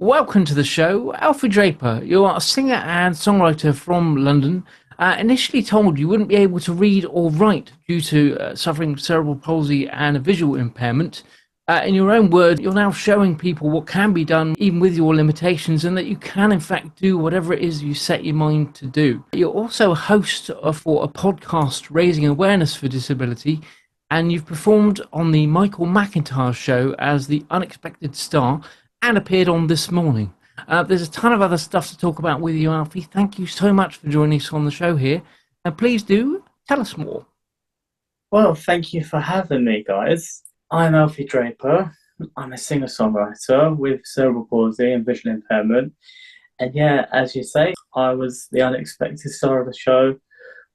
Welcome to the show, Alfie Draper. You are a singer and songwriter from London. Initially told you wouldn't be able to read or write due to suffering cerebral palsy and a visual impairment. In your own words, you're now showing people what can be done even with your limitations, and that you can in fact do whatever it is you set your mind to do. You're also a host for a podcast raising awareness for disability, and you've performed on the Michael McIntyre show as the unexpected star and appeared on This Morning. There's a ton of other stuff to talk about with you, Alfie. Thank you so much for joining us on the show here. And please do tell us more. Well, thank you for having me, guys. I'm Alfie Draper. I'm a singer-songwriter with cerebral palsy and visual impairment. And yeah, as you say, I was the unexpected star of the show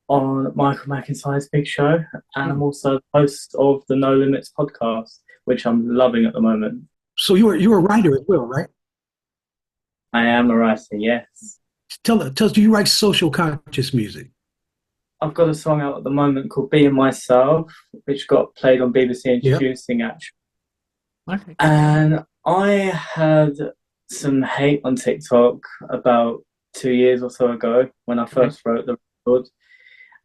on Michael McIntyre's big show. And I'm also the host of the No Limits podcast, which I'm loving at the moment. So you're a writer as well, right? I am a writer, yes. Tell us, do you write social conscious music? I've got a song out at the moment called Being Myself, which got played on BBC Introducing, actually. Okay. And I had some hate on TikTok about 2 years or so ago when I first wrote the record.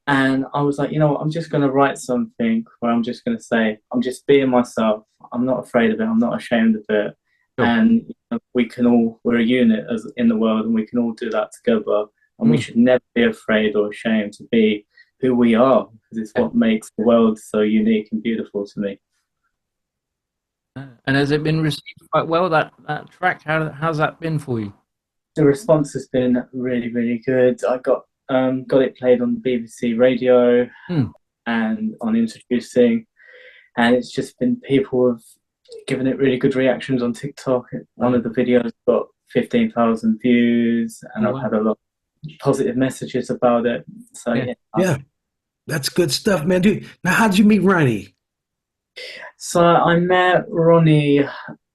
And I was like, you know what, I'm just going to write something where I'm just going to say, I'm just being myself. I'm not afraid of it. I'm not ashamed of it. Sure. And you know, we're a unit as in the world, and we can all do that together. And we should never be afraid or ashamed to be who we are, because it's what makes the world so unique and beautiful to me. And has it been received quite well, that track? How's that been for you? The response has been really, really good. I got it played on BBC radio and on Introducing, and it's just been, people have given it really good reactions on TikTok. One of the videos got 15,000 views, and I've had a lot of positive messages about it. So yeah, that's good stuff, man. Now, how did you meet Ronnie? So I met Ronnie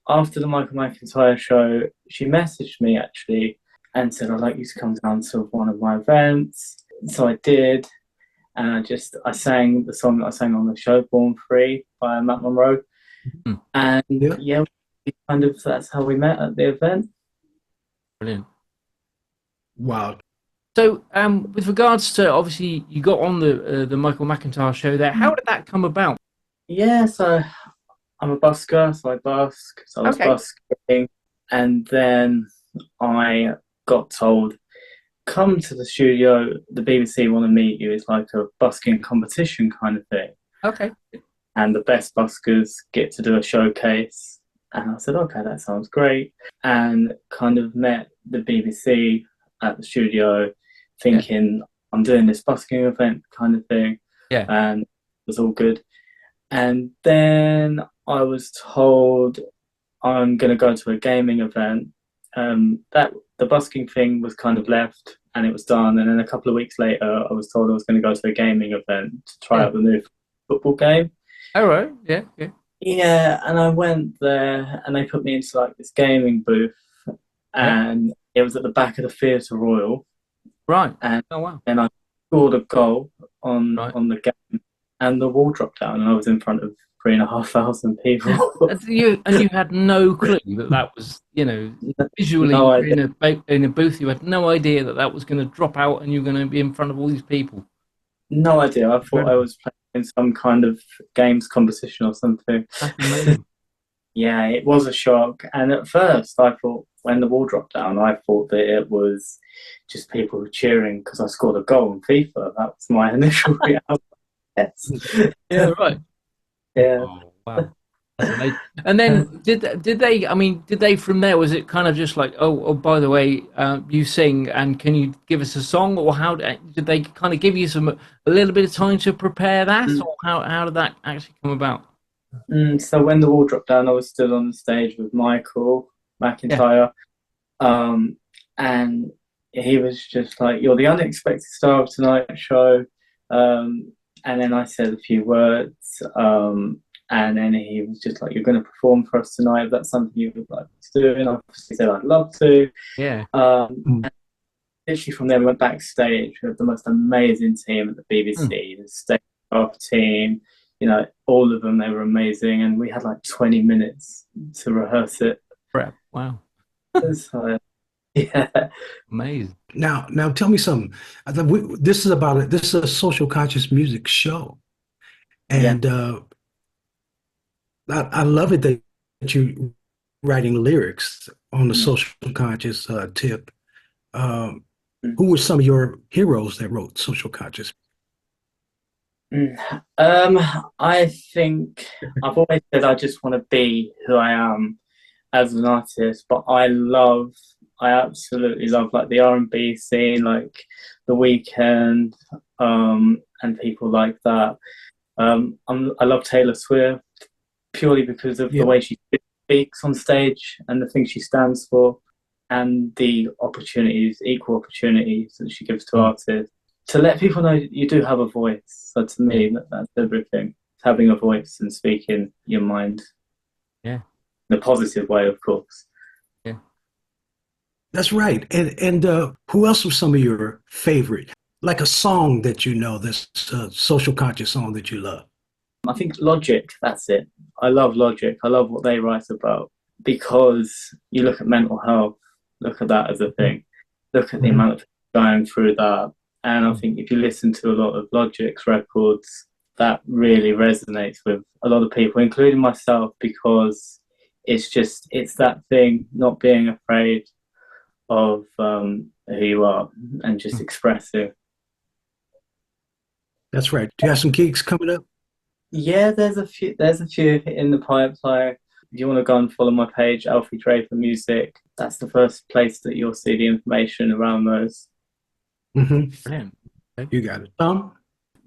after the Michael McIntyre show. She messaged me actually and said, I'd like you to come down to one of my events. So I did, and I sang the song that I sang on the show, Born Free by Matt Monroe. And that's how we met at the event. Brilliant. Wow. So with regards to, obviously you got on the Michael McIntyre show there, how did that come about? Yeah, so I'm a busker, so I busk. So I was busking, and then I got told, come to the studio, the BBC want to meet you. It's like a busking competition kind of thing. Okay. And the best buskers get to do a showcase. And I said, okay, that sounds great. And kind of met the BBC at the studio thinking, I'm doing this busking event kind of thing. Yeah. And it was all good. And then I was told I'm going to go to a gaming event. That the busking thing was kind of left and it was done. And then a couple of weeks later, I was told I was going to go to a gaming event to try out the new football game. All right. Yeah. Yeah, and I went there and they put me into like this gaming booth, and it was at the back of the Theatre Royal. Right. And wow. then I scored a goal on the game, and the wall dropped down, and I was in front of 3,500 people. And you had no clue that was, visually in a booth. You had no idea that was going to drop out and you're going to be in front of all these people. No idea. I thought I was playing in some kind of games competition or something. That's amazing. Yeah, it was a shock. And at first, I thought, when the wall dropped down, I thought that it was just people cheering because I scored a goal in FIFA. That was my initial reaction. Yes. Yeah, right. Yeah. Oh, wow. And then did they from there, was it kind of just like, oh by the way, you sing and can you give us a song, or how did they kind of give you a little bit of time to prepare that, or how did that actually come about? So when the wall dropped down, I was stood on the stage with Michael McIntyre, and he was just like, you're the unexpected star of tonight's show, and then I said a few words, and then he was just like, you're going to perform for us tonight. If that's something you would like to do. And I obviously said, I'd love to. Yeah. And literally from there, we went backstage with the most amazing team at the BBC, the stage staff team, all of them, they were amazing. And we had like 20 minutes to rehearse it. Prep. Wow. So, yeah. Amazing. Now, tell me something. This is about it. This is a social conscious music show, Yeah. and I love it that you writing lyrics on the Mm. social conscious tip. Um, who were some of your heroes that wrote social conscious? Mm. I think I've always said I just want to be who I am as an artist, but I absolutely love like the R&B scene, like The Weeknd, and people like that. I love Taylor Swift purely because of the Yeah. way she speaks on stage and the things she stands for, and the opportunities, equal opportunities that she gives to Mm. artists to let people know you do have a voice. So to Yeah. me, that's everything. Having a voice and speaking your mind Yeah. in a positive way, of course. Yeah. That's right. And who else was some of your favorite? Like a song that you know, this social conscious song that you love. I think Logic, that's it. I love Logic. I love what they write about because you look at mental health, look at that as a thing, look at the Mhm. amount of people going through that. And I think if you listen to a lot of Logic's records, that really resonates with a lot of people, including myself, because it's that thing, not being afraid of who you are and just Mm. expressing. That's right. Do you have some gigs coming up? Yeah, there's a few in the pipeline. If you want to go and follow my page, Alfie Draper Music, that's the first place that you'll see the information around those. Hmm. Brilliant. Okay. You got it. Tom?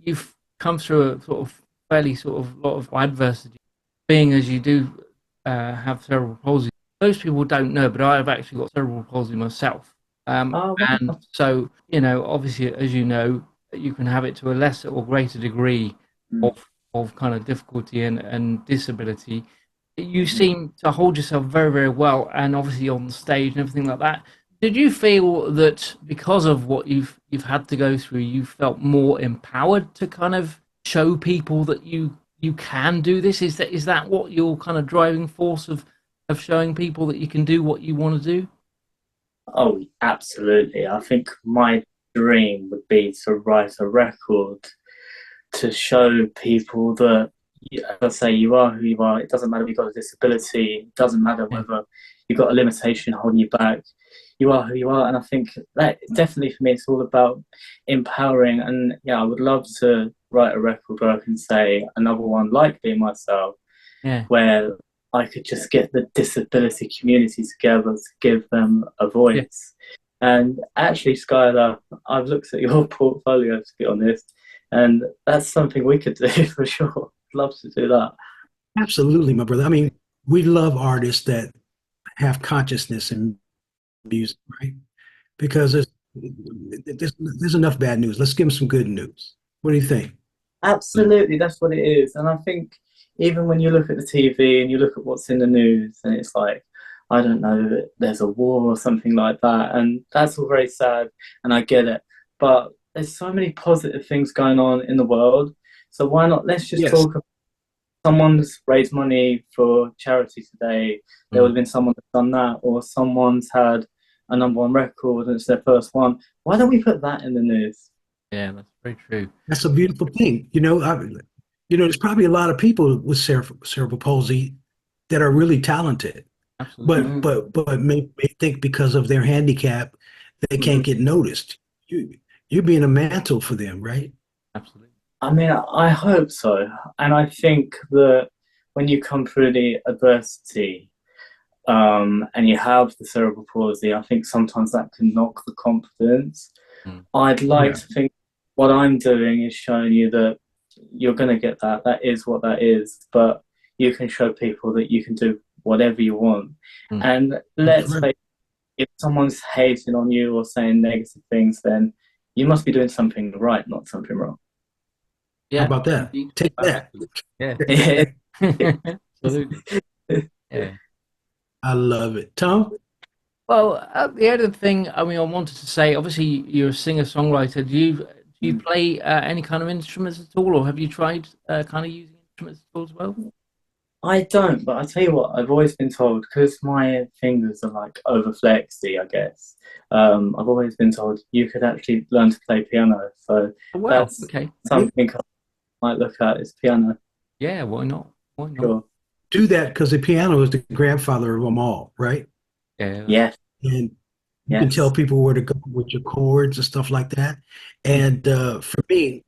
You've come through a sort of fairly sort of lot of adversity, being as you do have cerebral palsy. Most people don't know, but I've actually got cerebral palsy myself. Oh, And wow. so, you know, obviously, as you know, you can have it to a lesser or greater degree Mm, of kind of difficulty and disability. You mhm. seem to hold yourself very, very well, and obviously on the stage and everything like that. Did you feel that because of what you've had to go through, you felt more empowered to kind of show people that you can do this? Is that what your kind of driving force of showing people that you can do what you want to do? Oh, absolutely. I think my dream would be to write a record to show people that, as I say, you are who you are. It doesn't matter if you've got a disability. It doesn't matter Yeah. whether you've got a limitation holding you back. You are who you are, and I think that definitely for me, it's all about empowering. And yeah, I would love to write a record where I can say another one like Be Myself, Yeah. where I could just get the disability community together to give them a Yeah. voice. And actually, Skyler, I've looked at your portfolio to be honest, and that's something we could do for sure. Love to do that. Absolutely, my brother. I mean, we love artists that have consciousness in music, right? Because there's enough bad news. Let's give them some good news. What do you think? Absolutely, that's what it is. And I think even when you look at the TV and you look at what's in the news, and it's like, I don't know, there's a war or something like that, and that's all very sad, and I get it. But there's so many positive things going on in the world, so why not? Let's just Yes. talk. Someone's raised money for charity today. There would Mm. have been someone that's done that, or someone's had a number one record and it's their first one. Why don't we put that in the news? Yeah, that's very true. That's a beautiful thing. There's probably a lot of people with cerebral palsy that are really talented, Absolutely. but Mm, may think because of their handicap they mhm. can't get noticed. You're being a mantle for them, right? Absolutely. I mean, I hope so. And I think that when you come through the adversity, and you have the cerebral palsy, I think sometimes that can knock the confidence. Mm. I'd like Yeah, to think what I'm doing is showing you that you're going to get that. That is what that is. But you can show people that you can do whatever you want. Mm. And that's let's right. face it, if someone's hating on you or saying negative things, then you must be doing something right, not something wrong. How Yeah, about that? indeed. Take that. Absolutely. Yeah. Yeah. Absolutely. Yeah. I love it. Tom? Well, the other thing, I mean, I wanted to say, obviously, you're a singer-songwriter. Do you play any kind of instruments at all, or have you tried kind of using instruments at all as well? I don't, but I tell you what, I've always been told because my fingers are like over flexy, I guess. I've always been told you could actually learn to play piano. So Oh, wow. that's Okay. something I might look at is piano. Yeah. Why not? Why not? Sure. Do that because the piano is the grandfather of them all, right? Yeah. Yes, And you can tell yes. people where to go with your chords and stuff like that. And for me,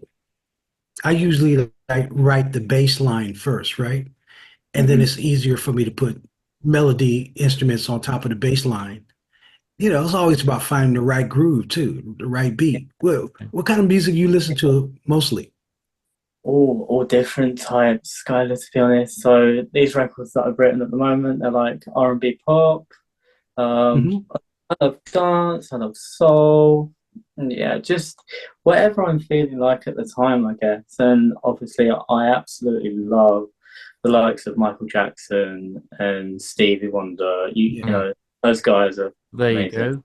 I usually like write the bass line first, right? And then Hmm. it's easier for me to put melody instruments on top of the bass line. You know, it's always about finding the right groove too, the right beat. Well, what kind of music you listen to mostly? All different types, Skyler, to be honest. So these records that I've written at the moment, they're like R&B pop. Um, Hmm. I love dance. I love soul. And yeah, just whatever I'm feeling like at the time, I guess. And obviously, I absolutely love the likes of Michael Jackson and Stevie Wonder. You Yeah. know, those guys are There you amazing. go.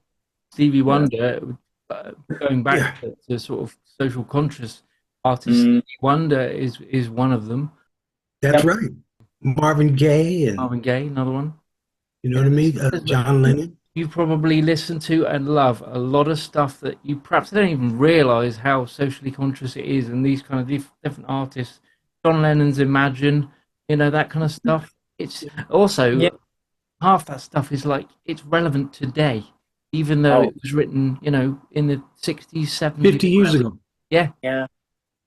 Stevie Yeah. Wonder, going back Yeah, to sort of social conscious artists, Mm, Stevie Wonder is one of them. that's yep. right. Marvin Gaye and Marvin Gaye, another one. you know Yeah, what I mean? John Lennon. you probably listen to and love a lot of stuff that you perhaps don't even realize how socially conscious it is, and these kind of different artists. John Lennon's Imagine, that kind of stuff. It's Yeah. also half that stuff is like it's relevant today, even though Oh, it was written, in the 60s, 70s, 50 years whatever. ago. Yeah, yeah.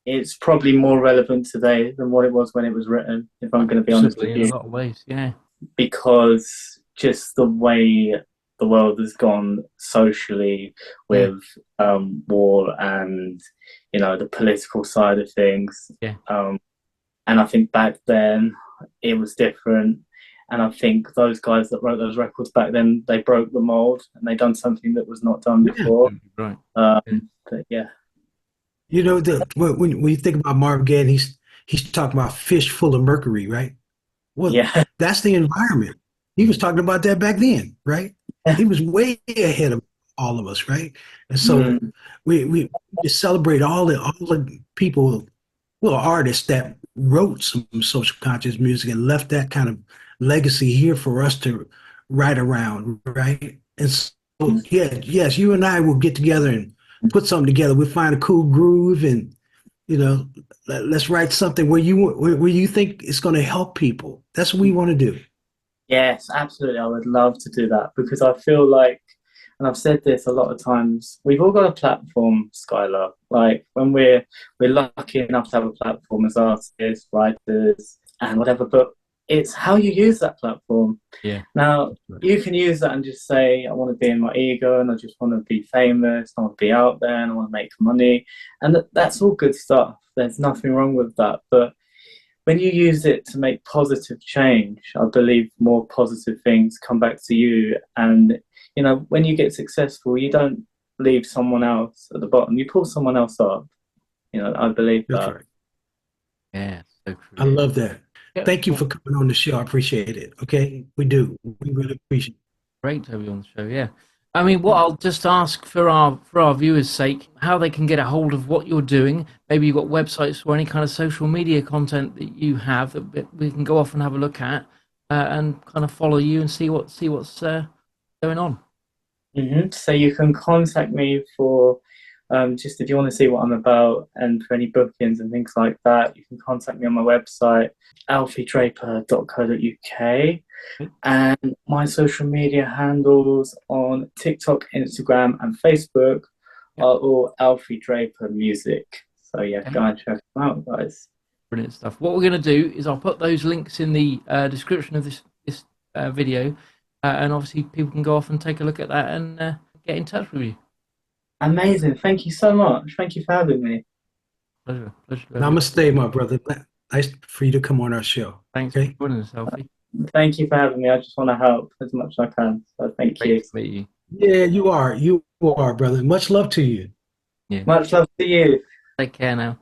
It's probably more relevant today than what it was when it was written, if I'm going to be honest with possibly in a you, lot of ways. Yeah, because just the way the world has gone socially yeah, with war and the political side of things. yeah. Um, and I think back then it was different. And I think those guys that wrote those records back then, they broke the mold and they done something that was not done Yeah. before. Right. Yeah. But yeah, You know, when you think about Marvin Gaye, and he's talking about fish full of mercury, right? Well, yeah, that's the environment. He was talking about that back then, right? He was way ahead of all of us, right? And so mm, we just celebrate all the people, well, artists that wrote some social conscious music and left that kind of legacy here for us to write around, right? And so, yeah, yes, you and I will get together and put something together. We'll find a cool groove and you know, let's write something where you think it's going to help people. That's what we want to do. yes, absolutely. I would love to do that because I feel like, and I've said this a lot of times, we've all got a platform, Skylar. Like when we're lucky enough to have a platform as artists, writers, and whatever, but it's how you use that platform. Yeah. Now, you can use that and just say, I want to be in my ego and I just want to be famous, I want to be out there and I want to make money. And that's all good stuff. There's nothing wrong with that. But when you use it to make positive change, I believe more positive things come back to you. And, when you get successful, you don't leave someone else at the bottom, you pull someone else up. I believe That's that. right. Yeah, so I true. love that. Yeah, Thank you well, for coming on the show. I appreciate it. Okay, we do. We really appreciate it. great to have you on the show. Yeah, I mean, what I'll just ask for our viewers' sake, how they can get a hold of what you're doing. Maybe you've got websites or any kind of social media content that you have that we can go off and have a look at, and kind of follow you and see what's going on. So you can contact me for just if you want to see what I'm about and for any bookings and things like that, you can contact me on my website, alfiedraper.co.uk. And my social media handles on TikTok, Instagram, and Facebook Yeah, are all Alfie Draper Music. So yeah, okay. go and check them out, guys. Brilliant stuff. What we're going to do is I'll put those links in the description of this video, and obviously people can go off and take a look at that and get in touch with you. Amazing. Thank you so much. Thank you for having me. Pleasure, pleasure to have you. Namaste, my brother. Nice for you to come on our show. Thanks for Okay. joining us, Alfie. Thank you for having me. I just want to help as much as I can. So thank you. Great to meet you. Yeah, you are. You are, brother. Much love to you. Yeah. Much love to you. Take care now.